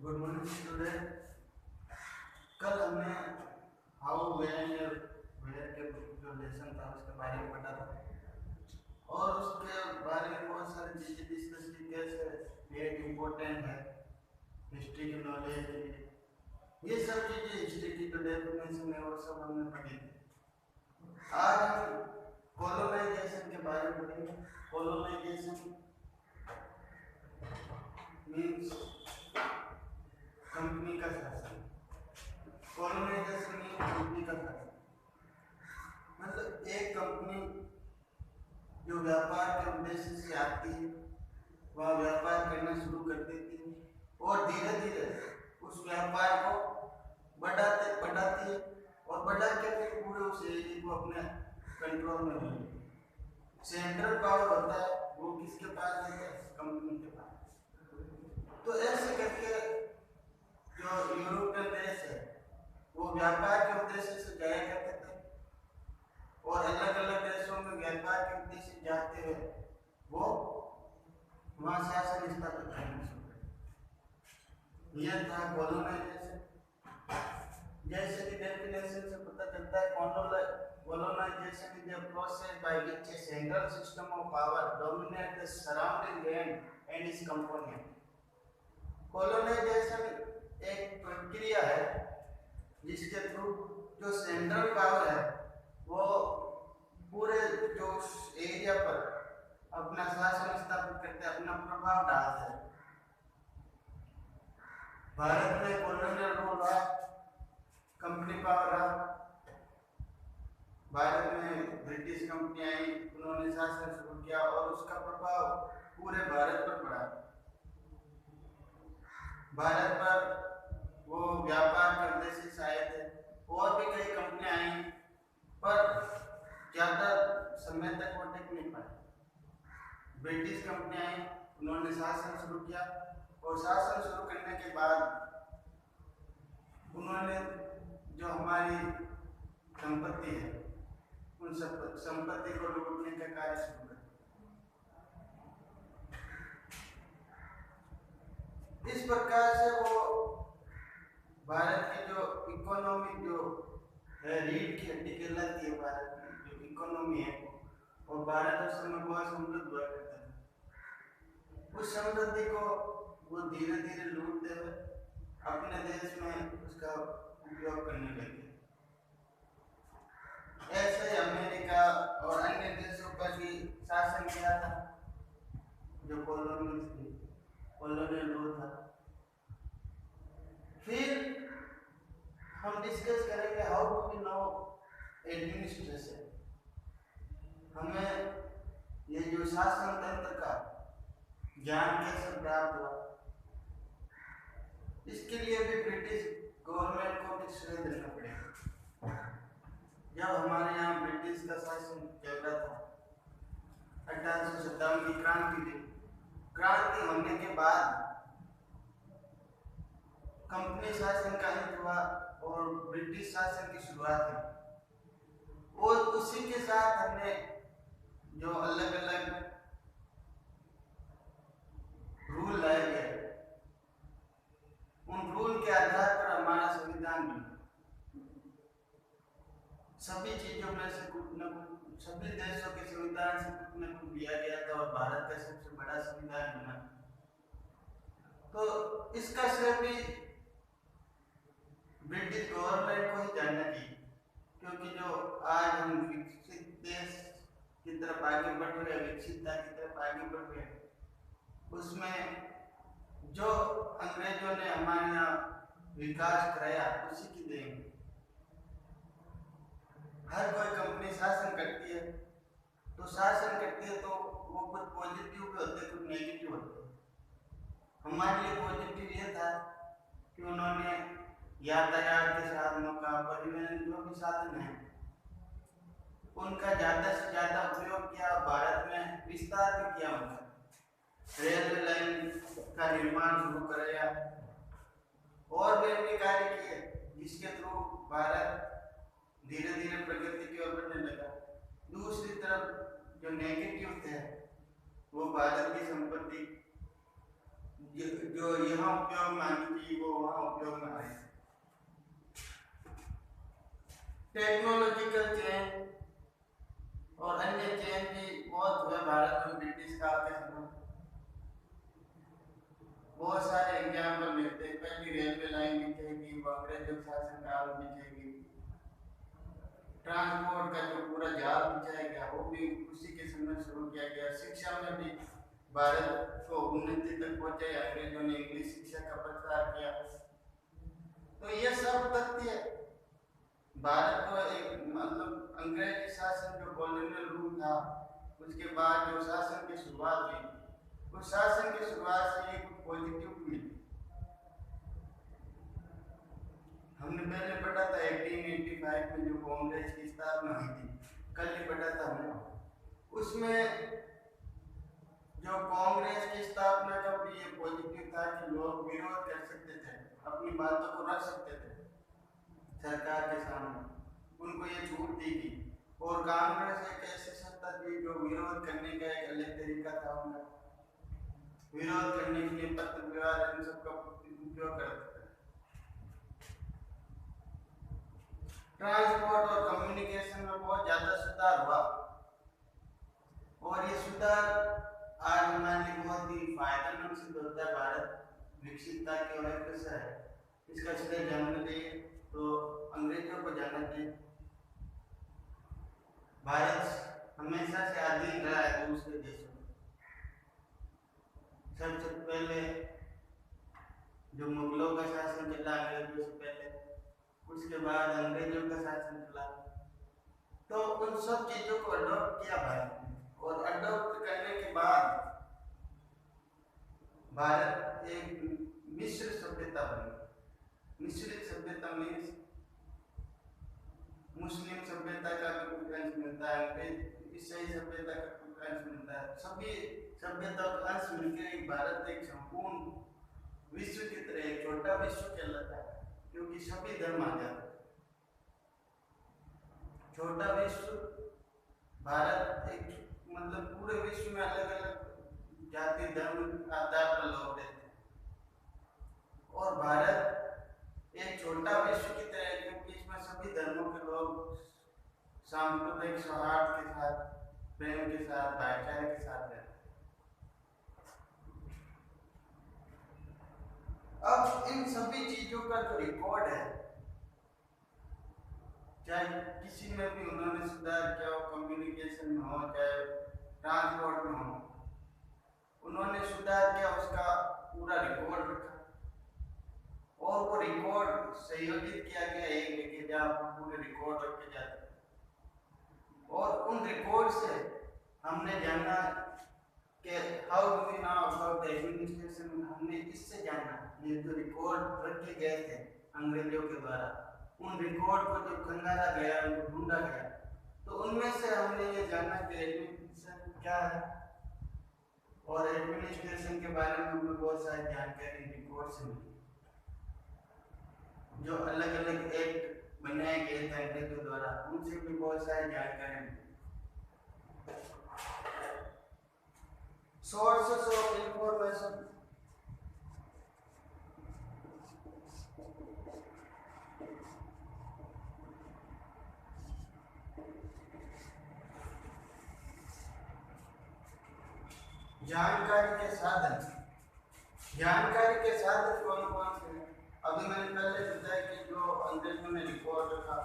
Good morning student. कल हमने how where के जो लेसन था उसके बारे में पढ़ा था और उसके बारे में बहुत सारी चीज़ें डिस्कस की। कैसे वेट इम्पोर्टेंट है, हिस्ट्री की नॉलेज है, ये सब चीज़ें हिस्ट्री की जो डेफिनेशन है वो सब हमने पढ़ी थी। आज हम कॉलोनाइजेशन के बारे में पढ़ेंगे। कॉलोनाइजेशन मीन्स कंपनी का शासन। कॉलोनाइजेशन मीन्स कंपनी का शासन मतलब एक कंपनी जो व्यापार के उद्देश्य से आती है वह व्यापार करना शुरू कर देती है और धीरे धीरे उस व्यापार को बढ़ाती है और बढ़ा के फिर पूरे उस एरिया को अपने कंट्रोल में ले लेती है। सेंट्रल पावर होता है वो किसके पास होता है? कंपनी के पास। तो ऐसे करके जो यूरोपियन देश है वो व्यापार के उद्देश्य से जाया करते थे और अलग अलग देशों में व्यापार के उद्देश्य जाते हुए वो वहाँ शासन स्थापित करना शुरू कर। यह था कॉलोनाइजेशन। जैसे कि डेफिनेशन से पता चलता है colonization is a process by which a central system of power dominates the surrounding land and its component. Colonization एक प्रक्रिया है जिसके थ्रू जो सेंट्रल पावर है वो पूरे जो एरिया पर अपना शासन स्थापित करते हैं, अपना प्रभाव डालते हैं। भारत में कॉलोनियल रूल रहा, कंपनी पावर रहा। भारत में ब्रिटिश कंपनी आई, उन्होंने शासन शुरू किया और उसका प्रभाव पूरे भारत पर पड़ा। भारत पर वो व्यापार के उद्देश्य से आए थे और भी कई कंपनियां आई पर ज्यादा समय तक वो टिक नहीं पाए। ब्रिटिश कंपनी आई, उन्होंने शासन शुरू किया और शासन शुरू करने के बाद उन्होंने जो हमारी संपत्ति है उन संपत्ति को लूटने का कार्य शुरू कर दिया। इस प्रकार से वो भारत की जो इकोनॉमी जो है रीढ़ की हड्डी कहलाती है, भारत की जो इकोनॉमी है और भारत उस समय बहुत समृद्ध हुआ करता था। उस समृद्धि को वो धीरे धीरे लूटते हुए अपने देश में उसका उपयोग करने लगे। ऐसे अमेरिका और अन्य देशों पर भी शासन किया था जो कॉलोनियल रूल था। फिर हम डिस्कस करेंगे how to be no administration. हमें ये जो शासन तंत्र का ज्ञान कैसे प्राप्त हुआ, इसके लिए भी ब्रिटिश गवर्नमेंट को भी श्रेय देना पड़ेगा। जब हमारे यहाँ ब्रिटिश का शासन चल रहा था, 1857 की क्रांति होने के बाद कंपनी शासन का अंत हुआ और ब्रिटिश शासन की शुरुआत हुई और उसी के साथ हमने जो अलग अलग रूल लाए गए, उन रूल के आधार पर हमारा संविधान बना। सभी चीजों में से कुछ न कुछ, सभी देशों के संविधान से कुछ न कुछ लिया गया था और भारत का सबसे बड़ा संविधान बना। तो इसका श्रेय भी ब्रिटिश गवर्नमेंट को ही जाना चाहिए, क्योंकि जो आज हम विकसित देश की तरफ आगे बढ़ रहे हैं, विकसितता की तरफ आगे बढ़ रहे हैं, उसमें जो अंग्रेजों ने हमारे यहाँ विकास कराया उसी की देन। हर कोई कंपनी शासन करती है तो वो कुछ पॉजिटिव भी होते, कुछ नेगेटिव होते। हमारे लिए पॉजिटिव ये था कि उन्होंने यातायात के साधनों का, परिवहन जो भी साधन है उनका ज्यादा से ज्यादा उपयोग किया, भारत में विस्तार भी किया। उनका रेलवे लाइन का निर्माण शुरू कराया और भी अन्य कार्य किए, जिसके थ्रू भारत धीरे धीरे प्रगति की ओर बढ़ने लगा। दूसरी तरफ जो नेगेटिव थे वो भारत की संपत्ति जो यहाँ उपयोग में आनी चाहिए वो वहाँ उपयोग में आए। टेक्नोलॉजिकल चेंज और अन्य चेंज भी बहुत हुए भारत में ब्रिटिश काल के समय। बहुत सारे एग्जाम्पल मिलते हैं। पहली रेलवे लाइन बिछेगी, वो अंग्रेजों के शासन काल में बिछेगी। ट्रांसपोर्ट का जो पूरा जाल बिछाया गया वो भी उसी के समय शुरू किया गया। शिक्षा में भी भारत को उन्नति तक पहुंचाया, अंग्रेजों ने इंग्लिश शिक्षा का प्रचार किया। तो ये सब तथ्य भारत को एक मतलब अंग्रेजी शासन जो कॉलोनियल रूल था उसके बाद जो शासन की शुरुआत हुई, उस शासन की शुरुआत से एक पॉजिटिव हुई। हमने पहले पढ़ा था 1885 में जो कांग्रेस की स्थापना हुई थी, कल ही पढ़ा था हमने। उसमें जो कांग्रेस की स्थापना का भी ये पॉजिटिव था कि लोग विरोध कर सकते थे, अपनी बातों को रख सकते थे सरकार के सामने, उनको ये छूट दी गई। और कांग्रेस एक ऐसी सत्ता थी जो विरोध करने का एक अलग तरीका था, उनका विरोध करने के लिए पत्र व्यवहार इन सबका उपयोग करते थे। ट्रांसपोर्ट और कम्युनिकेशन में बहुत ज्यादा सुधार हुआ और ये सुधार आज हमारे लिए बहुत ही फायदेमंद सिद्ध होता है। भारत विकसितता की ओर अग्रसर है, इसका श्रेय जानना चाहिए तो अंग्रेजों को जानना चाहिए। भारत हमेशा से अधीन रहा है दूसरे देशों में। सबसे पहले जो मुगलों का शासन चला अंग्रेजों से पहले, उसके बाद अंग्रेजों का शासन चला, तो उन सब चीजों को अडॉप्ट किया भारत ने। और अडॉप्ट करने के बाद भारत एक मिश्र सभ्यता बनी। मिश्रित सभ्यता मीन्स मुस्लिम सभ्यता का भी कुछ अंश मिलता है, ईसाई सभ्यता का कुछ अंश मिलता है, सभी सभ्यता का अंश मिलकर एक भारत एक संपूर्ण विश्व की तरह एक छोटा विश्व कहलाता है, क्योंकि सभी धर्म आ जाते हैं। छोटा विश्व भारत एक मतलब पूरे विश्व में अलग अलग जाति धर्म आधार पर लोग रहते हैं और भारत एक छोटा विश्व की तरह है, क्योंकि इसमें सभी धर्मों के लोग सांप्रदायिक सौहार्द के साथ, प्रेम के साथ, भाईचारे के साथ रहते हैं। अब इन सभी चीजों का जो रिकॉर्ड है, चाहे किसी में भी उन्होंने सुधार किया हो, कम्युनिकेशन में हो चाहे ट्रांसपोर्ट में हो, उन्होंने सुधार किया, उसका पूरा रिकॉर्ड रखा और वो रिकॉर्ड संयोजित किया गया एक जगह जहाँ पूरे रिकॉर्ड रखे जाते हैं। और उन रिकॉर्ड से हमने जाना कि how do we now about the administration. हमने इससे जाना ये जो रिकॉर्ड रखे गए थे अंग्रेजों के द्वारा, उन रिकॉर्ड को जब खंगाला गया, उनको ढूंढा गया, तो उनमें से हमने ये जाना कि एडमिनिस्ट्रेशन क्या है। और एडमिनिस्ट्रेशन के बारे में हमें बहुत सारी जानकारी रिकॉर्ड से मिली। जो अलग अलग एक्ट बनाए गए थे अंग्रेजों द्वारा, उनसे भी बहुत सारी जानकारी मिली। सोर्सेस ऑफ इंफॉर्मेशन, जानकारी के साधन। जानकारी के साधन कौन कौन से हैं? अभी मैंने पहले बताया कि जो अंग्रेजों ने रिकॉर्ड रखा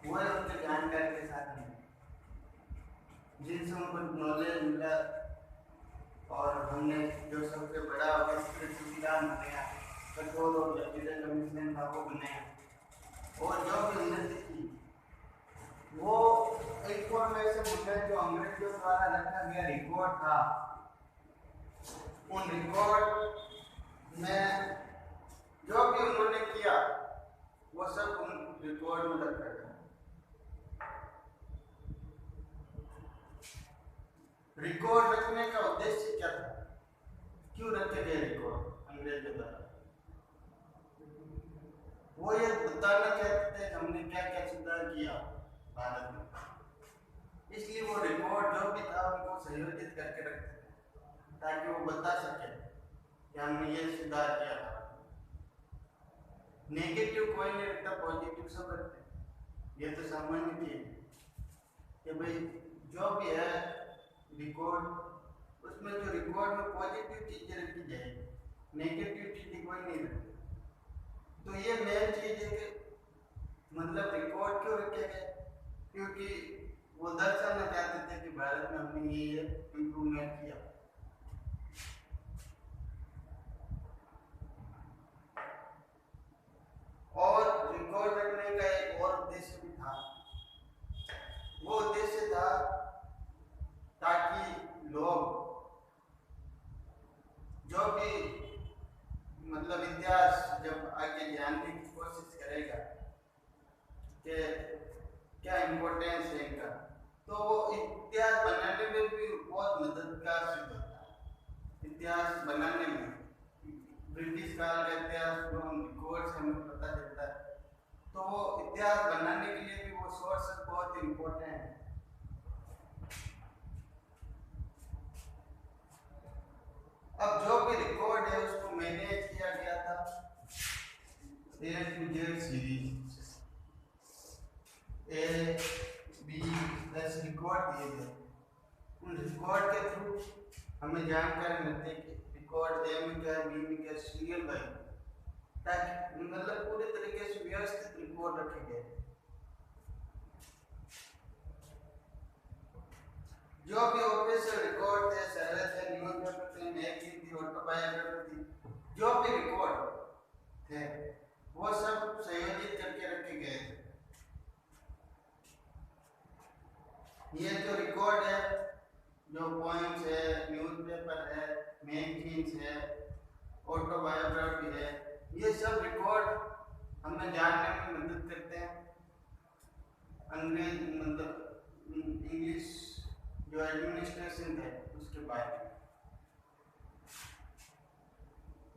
वो है उनके जानकारी के साधन जिनसे उनको नॉलेज मिला। और हमने जो सबसे बड़ा संविधान बनाया, कठोर और जटिल कमीशन था वो बनाया, और जो भी उन्नति की वो इंफॉर्मेशन जो अंग्रेजों द्वारा रखा गया रिकॉर्ड था, उन रिकॉर्ड में जो भी उन्होंने किया वो सब उन रिकॉर्ड में रखा था। रिकॉर्ड रखने का उद्देश्य क्या था, क्यों रखे गए रिकॉर्ड अंग्रेजों द्वारा? वो ये बताना चाहते थे हमने क्या क्या सुधार किया भारत में, इसलिए वो रिकॉर्ड जो भी था उनको संयोजित करके रखते थे ताकि वो बता सके कि हमने ये सुधार किया था। नेगेटिव कोई नहीं रखता, पॉजिटिव सब रखते हैं। ये तो सामान्य चीज है कि भाई जो भी है रिकॉर्ड, उसमें जो रिकॉर्ड में पॉजिटिव चीजें रखी जाएगी, नेगेटिव चीजें कोई नहीं रखती। तो ये मेन चीज है कि मतलब रिकॉर्ड क्यों रखे गए, क्योंकि वो दर्शाना चाहते थे कि भारत में हमने ये इम्प्रूवमेंट किया। और रिकॉर्ड रखने का एक और उद्देश्य भी था। वो उद्देश्य था ताकि लोग जो भी मतलब इतिहास जब आगे जानने की कोशिश करेगा कि क्या इम्पोर्टेंस है इनका, तो वो इतिहास बनाने में भी बहुत मददगार सिद्ध होता है। इतिहास बनाने में ब्रिटिश काल का इतिहास जो रिकॉर्ड से हमें पता चलता है, तो वो इतिहास बनाने के लिए भी वो सोर्स बहुत इम्पोर्टेंट है। अब जो भी रिकॉर्ड है उसको मैनेज किया गया था A to Z series, A B ऐसे रिकॉर्ड दिए गए। उन रिकॉर्ड के थ्रू हमें जानकारी मिलती है कि रिकॉर्ड ए में क्या, बी में क्या, सीरियल बाई, ताकि मतलब पूरे तरीके से व्यवस्थित रिकॉर्ड रखे गए। जो भी ऑफिशियल रिकॉर्ड थे, सर्वे थे, न्यूज़पेपर थे, मैगजीन थी, ऑटोबायोग्राफी थी, जो भी रिकॉर्ड थे वो सब संयोजित करके रखे गए थे। ये जो रिकॉर्ड है, जो पॉइंट्स है, न्यूज़पेपर है, मैगजीन्स है, ऑटोबायोग्राफी है, ये सब रिकॉर्ड हमें जानने में मदद करते हैं अंग्रेज मतलब इंग्लिश जो एडमिनिस्ट्रेशन है उसके बारे में।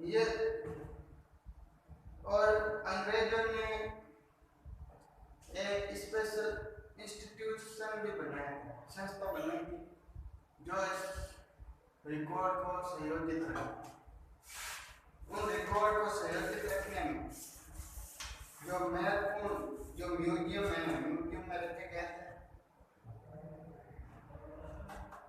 ये और अंग्रेजों ने एक स्पेशल इंस्टीट्यूशन भी बनाया था, संस्था बनाई थी जो इस रिकॉर्ड को संयोजित रखे। उन रिकॉर्ड को संयोजित रखने में जो महत्वपूर्ण जो म्यूजियम है, म्यूजियम में रखे गए थे,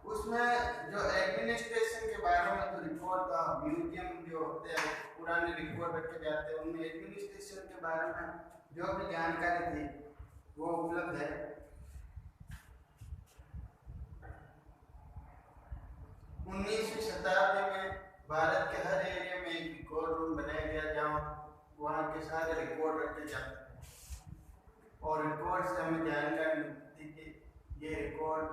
उसमें जो एडमिनिस्ट्रेशन के बारे में जो रिकॉर्ड था, म्यूजियम जो होते हैं पुराने रिकॉर्ड रखे जाते हैं, उनमें एडमिनिस्ट्रेशन के बारे में जो भी जानकारी थी वो उपलब्ध है। 19वीं शताब्दी में भारत के हर एरिया में एक रिकॉर्ड रूम बनाया गया जहाँ वहाँ के सारे रिकॉर्ड रखे जाते थे और रिकॉर्ड से हमें जानकारी मिलती थी कि ये रिकॉर्ड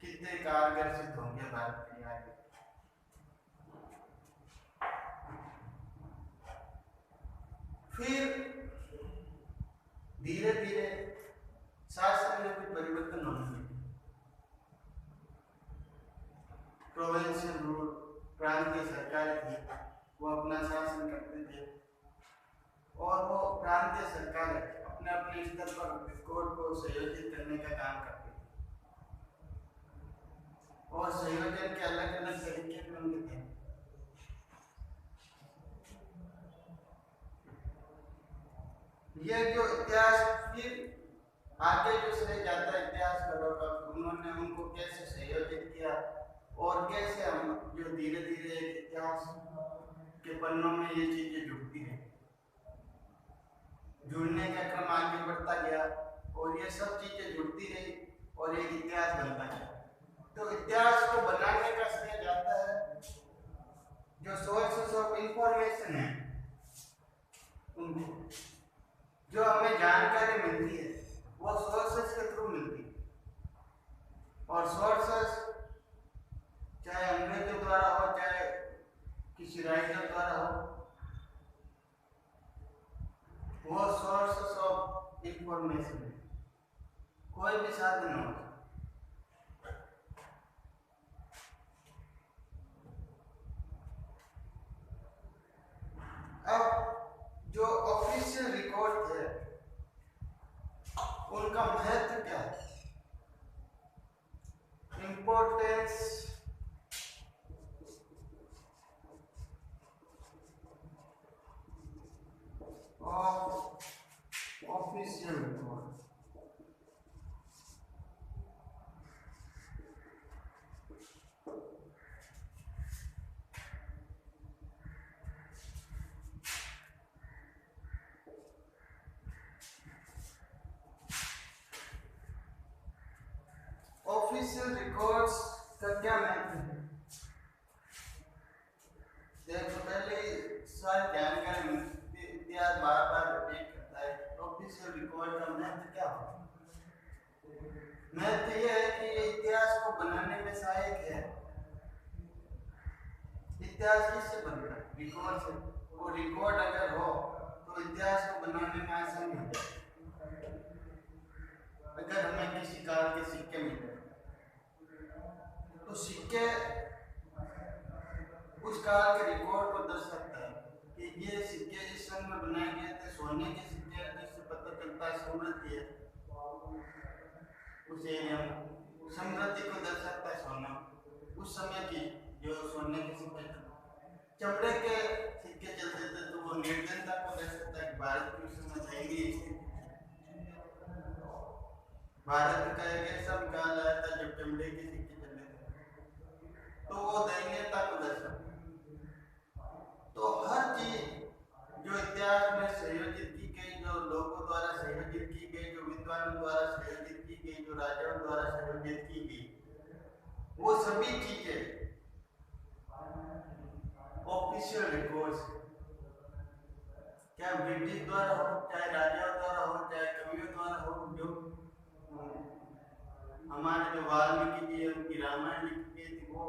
कितने कारगर सिद्ध होंगे भारत के आगे। फिर धीरे धीरे शासन में भी परिवर्तन होने लगे। प्रोविंशियल रूल, प्रांतीय सरकार थी, वो अपना शासन करते थे और वो प्रांतीय सरकार अपने अपने स्तर पर रिकॉर्ड को संयोजित करने का काम करती थी और संयोजन के अलग अलग तरीके भी उनके थे। ये जो इतिहास फिर आगे जो श्रेय जाता है इतिहासकारों का, उन्होंने उनको कैसे संयोजित किया और कैसे हम जो धीरे धीरे इतिहास के पन्नों में ये चीजें जुड़ती है, जुड़ने का क्रम आगे बढ़ता गया और ये सब चीजें जुड़ती रही और एक इतिहास बनता गया। तो इतिहास को बनाने का श्रेय जाता है जो सोर्सेस ऑफ इंफॉर्मेशन है उनको, जो हमें जानकारी मिलती है वो सोर्सेस के थ्रू मिलती है और सोर्सेस चाहे अंग्रेजों द्वारा हो चाहे किसी राइटर द्वारा हो, वो सोर्सेस ऑफ इंफॉर्मेशन है, कोई भी साधन हो। अब जो ऑफिशियल रिकॉर्ड थे उनका महत्व क्या है, इंपॉर्टेंस ऑफिशियल रिकॉर्ड्स का क्या महत्व है? देखो पहले सारी जानकारी इतिहास बार बार रिपीट करता है। ऑफिशियल रिकॉर्ड का महत्व क्या होता है? महत्व यह है कि ये इतिहास को बनाने में सहायक है। इतिहास किससे बनता है? रिकॉर्ड से। वो रिकॉर्ड अगर हो तो इतिहास को बनाने में आसानी हो जाए। अगर हमें किसी काल के सिक्के मिले तो सिक्के उस काल के रिकॉर्ड को दर्शाता है कि ये सिक्के इस सन में बनाए गए थे। सोने के सिक्के जिससे पता चलता है समृद्धि है उस एरिया में, समृद्धि को दर्शाता है सोना। उस समय की जो सोने के सिक्के, चमड़े के सिक्के चलते थे तो वो निर्धनता को दर्शाता है कि भारत की उस समय दयनीय स्थिति। भारत का एक ऐसा काल आया था जब चमड़े के सिक्के चले थे, तो वो दयनीयता को दर्शाता है। तो हर चीज जो इतिहास में संयोजित की गई, जो लोगों द्वारा संयोजित की गई, जो विद्वानों द्वारा संयोजित की गई, जो राजाओं द्वारा संयोजित की गई, वो सभी चीजें ऑफिशियल रिकॉर्ड्स, क्या ब्रिटिश द्वारा हो, चाहे राजाओं द्वारा हो, चाहे कवियों द्वारा हो, जो हमारे जो वाल्मीकि जी उनकी रामायण लिखी गई थी, वो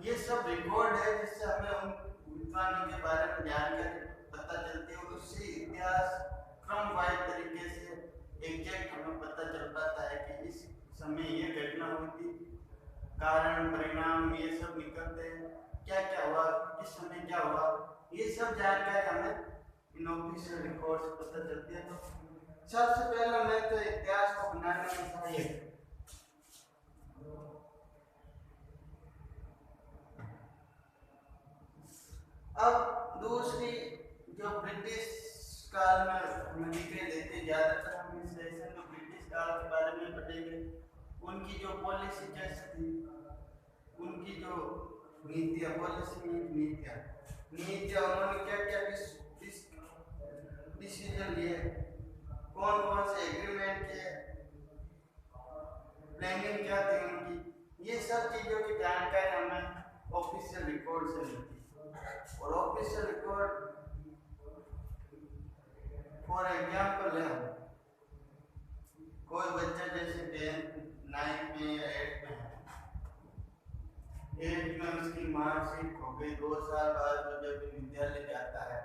ये सब रिकॉर्ड है जिससे हमें उन विद्वानों के बारे में जानकारी पता चलती है। उससे इतिहास क्रमवार तरीके से एग्जैक्ट हमें पता चल पाता है कि इस समय ये घटना हुई थी, कारण परिणाम ये सब निकलते हैं, क्या क्या हुआ, किस समय क्या हुआ, ये सब जानकारी हमें इन ऑफिशियल रिकॉर्ड से पता चलती है। तो सबसे पहला मैं तो इतिहास को बनाने में सहायक है। अब दूसरी जो ब्रिटिश काल में दिखाई देती है, ज्यादातर हम इस सेशन में ब्रिटिश काल के बारे में पढ़ेंगे। उनकी जो पॉलिसी कैसी थी, उनकी जो नीतियाँ, पॉलिसी नीतियाँ उन्होंने क्या क्या डिसीजन लिए, कौन कौन से एग्रीमेंट किए, प्लानिंग क्या थी उनकी, ये सब चीज़ों की जानकारी हमें ऑफिशियल रिकॉर्ड से मिलती है। और ऑफिशियल रिकॉर्ड फॉर एग्जाम्पल है, कोई बच्चा जैसे 10th 9th में या 8th में है, 8th में उसकी मार्कशीट खो गई, 2 साल बाद वो जब विद्यालय जाता है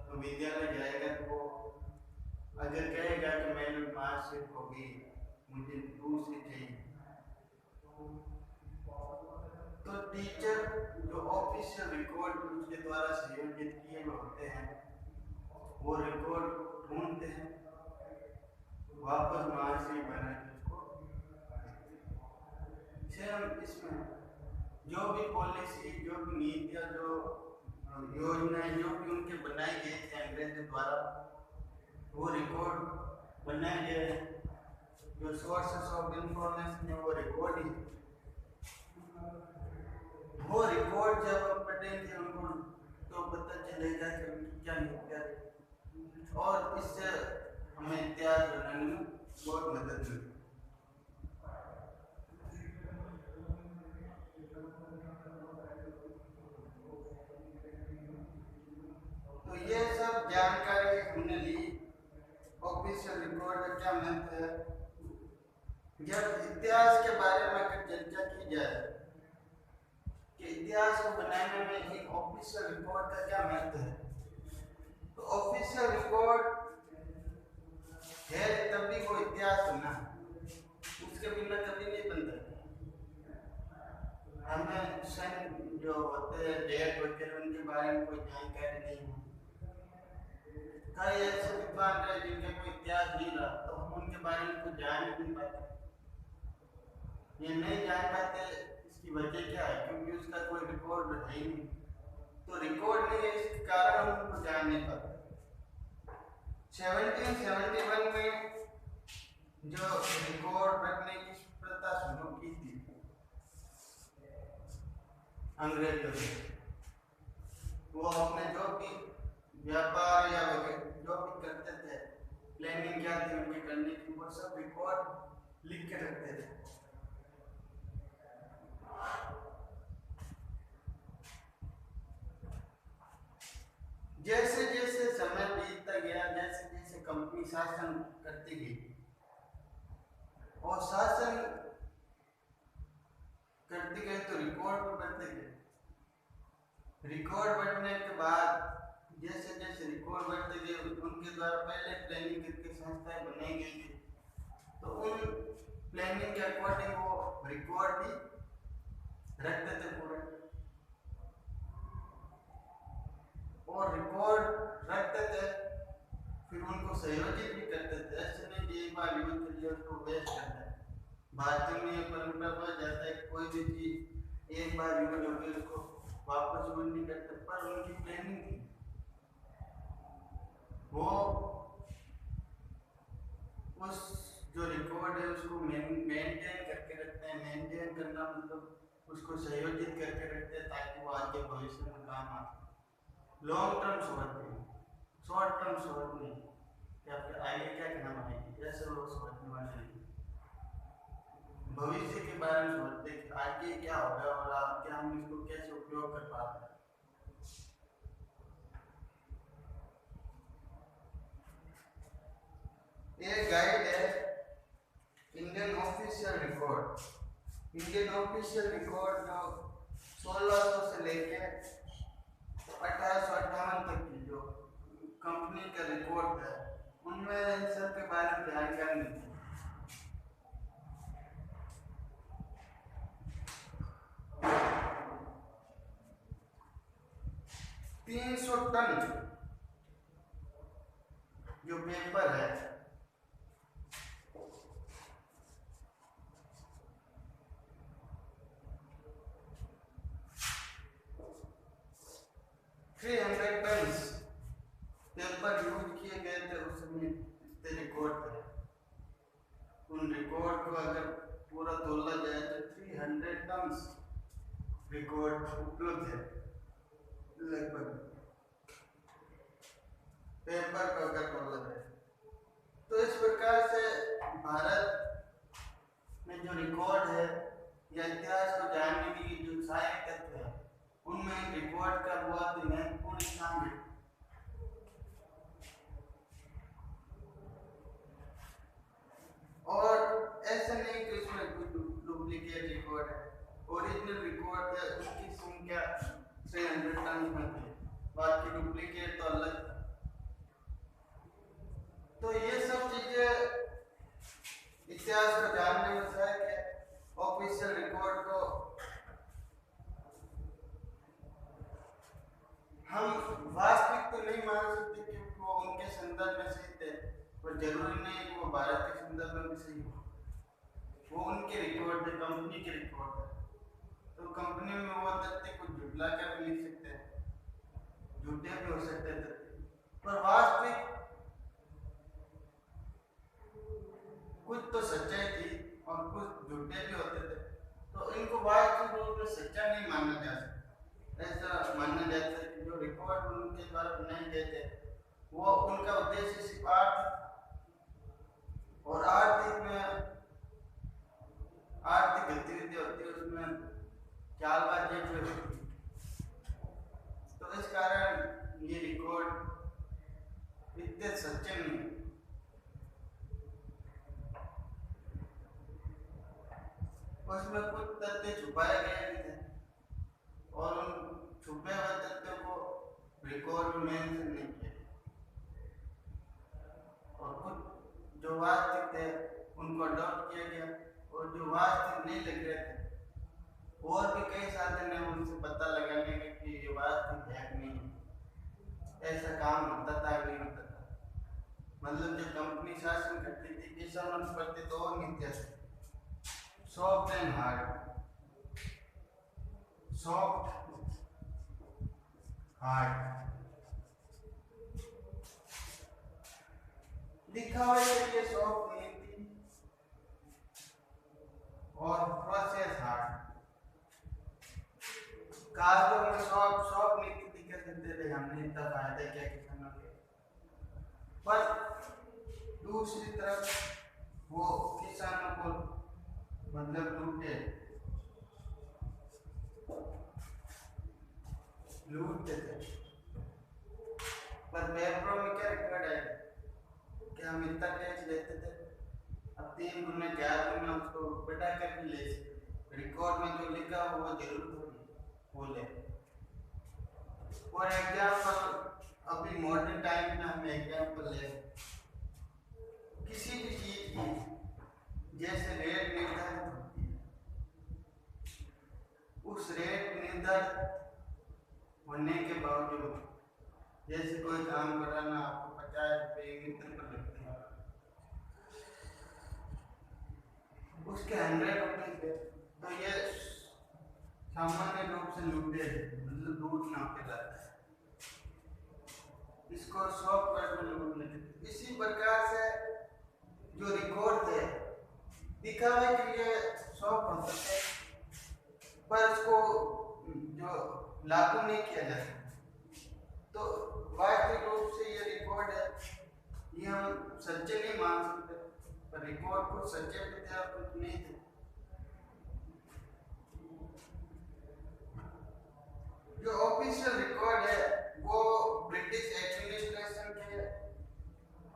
तो विद्यालय जाएगा तो वो अगर कहेगा कि मेरी मार्कशीट खो गई, मुझे दूसरी चाहिए, तो टीचर जो ऑफिशियल रिकॉर्ड उसके द्वारा संयोजित किए होते हैं वो रिकॉर्ड ढूंढते हैं, वापस मार्कशीट बना के उसको सेम। इसमें जो भी पॉलिसी, जो भी नीतियाँ, जो योजनाएं जो भी उनके बनाई गई थी अंग्रेजों द्वारा, वो रिकॉर्ड बनाए गए। जो सोर्सेस ऑफ इंफॉर्मेशन है वो रिकॉर्ड ही, वो रिकॉर्ड जब हम पढ़ेंगे उनको तो पता चलेगा कि उनकी क्या नीतियाँ थी, और इससे हमें इतिहास बनाने में बहुत मदद मिली। तो ये सब जानकारी हमने ली। ऑफिशियल रिकॉर्ड का क्या महत्व है? जब इतिहास के बारे में अगर चर्चा की जाए कि इतिहास को बनाने में एक ऑफिशियल रिकॉर्ड का क्या महत्व है, तो ऑफिशियल रिकॉर्ड है तभी वो इतिहास बना, उसके बिना कभी नहीं बनता। हमें सन जो होते हैं, डेट वगैरह, उनके बारे में कोई जानकारी नहीं है। कई ऐसे विद्वान रहे जिनका कोई इतिहास नहीं रहा, तो हम उनके बारे में कुछ जान नहीं पाते। ये नहीं जान पाते, इसकी वजह क्या है? क्योंकि उसका कोई रिकॉर्ड है ही नहीं। तो रिकॉर्ड नहीं है, इसके कारण हम उनको जान नहीं पाते। 1771 में जो रिकॉर्ड रखने की प्रथा शुरू की थी अंग्रेजों ने, वो अपने जो भी व्यापार या जो भी करते थे, प्लानिंग क्या थी उनके करने की, वो सब रिकॉर्ड लिख के रखते थे। जैसे जैसे समय बीतता गया, जैसे जैसे कंपनी शासन करती गई और शासन करती गई तो रिकॉर्ड भी बढ़ते गए। रिकॉर्ड बढ़ने के बाद जैसे जैसे रिकॉर्ड बढ़ते गए उनके द्वारा पहले प्लानिंग करके संस्थाएं बनाई गई थी, तो उन प्लानिंग के अकॉर्डिंग वो रिकॉर्ड भी रखते थे पूरे, और रिकॉर्ड रखते थे, फिर उनको संयोजित भी करते थे। ऐसे नहीं कि एक बार यूज कर लिया उसको वेस्ट करना है। भारतीय में ये परंपरा बढ़ जाता है, कोई भी चीज एक बार यूज हो गई उसको वापस यूज नहीं करते, पर उनकी प्लानिंग थी। वो उस जो रिकॉर्ड है उसको मेंटेन करके रखते हैं। मेंटेन करना मतलब उसको संयोजित करके रखते हैं ताकि वो आगे भविष्य में काम आ। लॉन्ग टर्म सोच नहीं, शॉर्ट टर्म सोच नहीं कि आपके आगे क्या काम आएगी, ऐसे लोग सोचने वाले नहीं। भविष्य के बारे में सोचते कि आगे क्या होगा और आगे हम इसको कैसे उपयोग कर पाते हैं। ये गाइड है Indian official record. Indian official record जो 1600 से लेके 1858 तक की जो कंपनी का रिकॉर्ड है उनमें इन सब के बारे में जानकारी नहीं थी। 300 टन जो पेपर है 300 टन पेपर यूज किए गए थे उस समय। इतने रिकॉर्ड थे, उन रिकॉर्ड को अगर पूरा तोला जाए तो 300 टन रिकॉर्ड उपलब्ध है लगभग पेपर का अगर तोला जाए। तो इस प्रकार से भारत में जो रिकॉर्ड है या इतिहास को जानने के लिए जो सहायक तत्व है उनमें रिकॉर्ड का बहुत ही महत्वपूर्ण स्थान है। और ऐसा नहीं कि इसमें कोई डुप्लीकेट रिकॉर्ड है, ओरिजिनल रिकॉर्ड है उसकी संख्या 300 टन में थी, बाकी डुप्लीकेट तो अलग था। तो ये सब चीजें इतिहास को जानने में सहायक है। ऑफिशियल रिकॉर्ड को हम वास्तविक तो नहीं मान सकते क्योंकि वो उनके संदर्भ में सही थे, पर जरूरी नहीं कि वो भारत के संदर्भ में भी सही हो। वो उनके रिकॉर्ड है, कंपनी के रिकॉर्ड है, तो कंपनी में वो तथ्य कुछ झुटला कर भी लिख सकते हैं, झूठे भी हो सकते हैं तथ्य, पर वास्तविक कुछ तो सच्चाई थी और कुछ झूठे भी होते थे। तो इनको वास्तविक रूप में सच्चा नहीं माना जा सकता। ऐसा माना जाता है कि जो रिकॉर्ड उनके द्वारा बनाए गए थे वो उनका उद्देश्य सिर्फ आर्थिक, और आर्थिक गतिविधि होती है, उसमें चालबाजी भी होती है। तो इस कारण ये रिकॉर्ड इतने सच्चे नहीं है। उसमें कुछ तथ्य छुपाए गए भी थे और उन छुपे हुए तथ्यों को रिकॉर्ड में मेंशन नहीं किया, और कुछ जो वास्तविक थे उनको अडॉप्ट किया गया, और जो वास्तविक नहीं लग रहे थे और भी कई साधन है उनसे पता लगाने के कि ये वास्तविक है नहीं है। ऐसा काम होता था नहीं होता था। मतलब जो कंपनी शासन करती थी किसानों के प्रति दो नीतियां थी, soft and hard. Soft hard दिखावे के लिए सॉफ्ट नीति और प्रोसेस हार्ड। कागजों में सॉफ्ट नीति दिखा देते थे, हमने इतना फायदा किया किसानों के, पर दूसरी तरफ वो किसानों को मतलब लूटे, लूटते थे। पर पेपरों में क्या रिकॉर्ड है कि हम इतना टैक्स लेते थे, अब 3 गुना 4 गुना उसको बढ़ा करके ले सकते। रिकॉर्ड में जो लिखा हो वो जरूर बोले। फॉर एग्जाम्पल अभी मॉडर्न टाइम में हम एग्जाम्पल ले, किसी भी चीज की जैसे रेट निर्धारित होती है, उस रेट निर्धारित होने के बावजूद जैसे कोई काम कराना आपको 50 रुपये मीटर पर लगते हैं, उसके 100 रुपये, तो ये सामान्य रूप से लूटे, मतलब लूटना कहलाता है। इसको 100% लूट लेते। इसी प्रकार से जो रिकॉर्ड थे दिखावे के लिए 100% थे, पर उसको जो लागू नहीं किया जा सकता। तो वास्तविक रूप से ये रिकॉर्ड है, ये हम सच्चे नहीं मान सकते, पर रिकॉर्ड कुछ सच्चे भी थे और कुछ नहीं थे। जो ऑफिशियल रिकॉर्ड है वो ब्रिटिश एडमिनिस्ट्रेशन के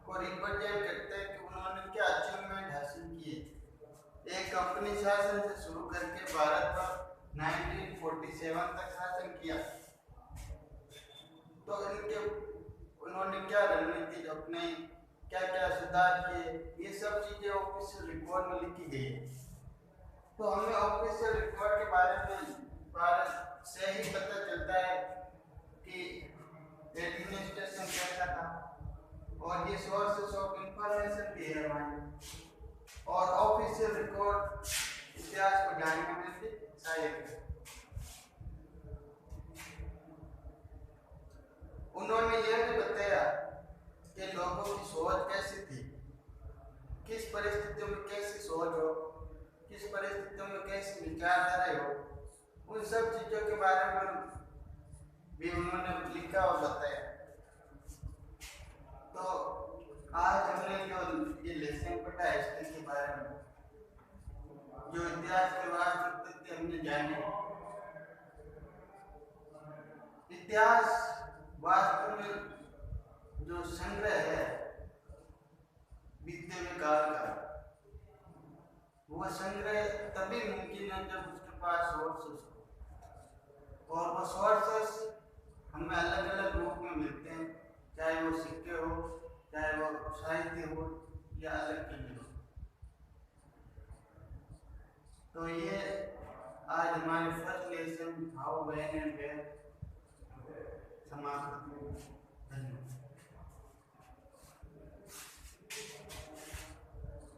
को रिप्रेजेंट करते हैं कि उन्होंने क्या अचीवमेंट हासिल किए। एक कंपनी शासन से शुरू करके भारत पर 1947 तक शासन किया, तो इनके उन्होंने क्या रणनीति अपनाई, क्या क्या सुधार किए, ये सब चीजें ऑफिशियल रिकॉर्ड में लिखी गई है। तो हमें ऑफिशियल रिकॉर्ड के बारे में भारत से ही पता चलता है कि एडमिनिस्ट्रेशन कैसा था, और ये सोर्सेस ऑफ इंफॉर्मेशन भी है हमारे, और ऑफिशियल रिकॉर्ड इतिहास को जानने में भी सहायक है। उन्होंने यह भी बताया कि लोगों की सोच कैसी थी, किस परिस्थितियों में कैसी सोच हो, किस परिस्थितियों में कैसी विचारधारा हो, उन सब चीजों के बारे में भी उन्होंने लिखा और बताया। तो आज हमने जो ये लेसन पढ़ा है हिस्ट्री के बारे में, जो इतिहास के वास्तविक तथ्य हमने जाने। इतिहास वास्तव में जो संग्रह है बीते हुए काल का, वो संग्रह तभी मुमकिन है जब उसके पास सोर्सेस हो, और वो सोर्सेस हमें अलग अलग रूप में मिलते हैं, चाहे वो सिक्के हो, चाहे वो साहित्य हो, या अलग चीजें हो। तो ये आज हमारे first lesson how when and where समाप्त। धन्यवाद।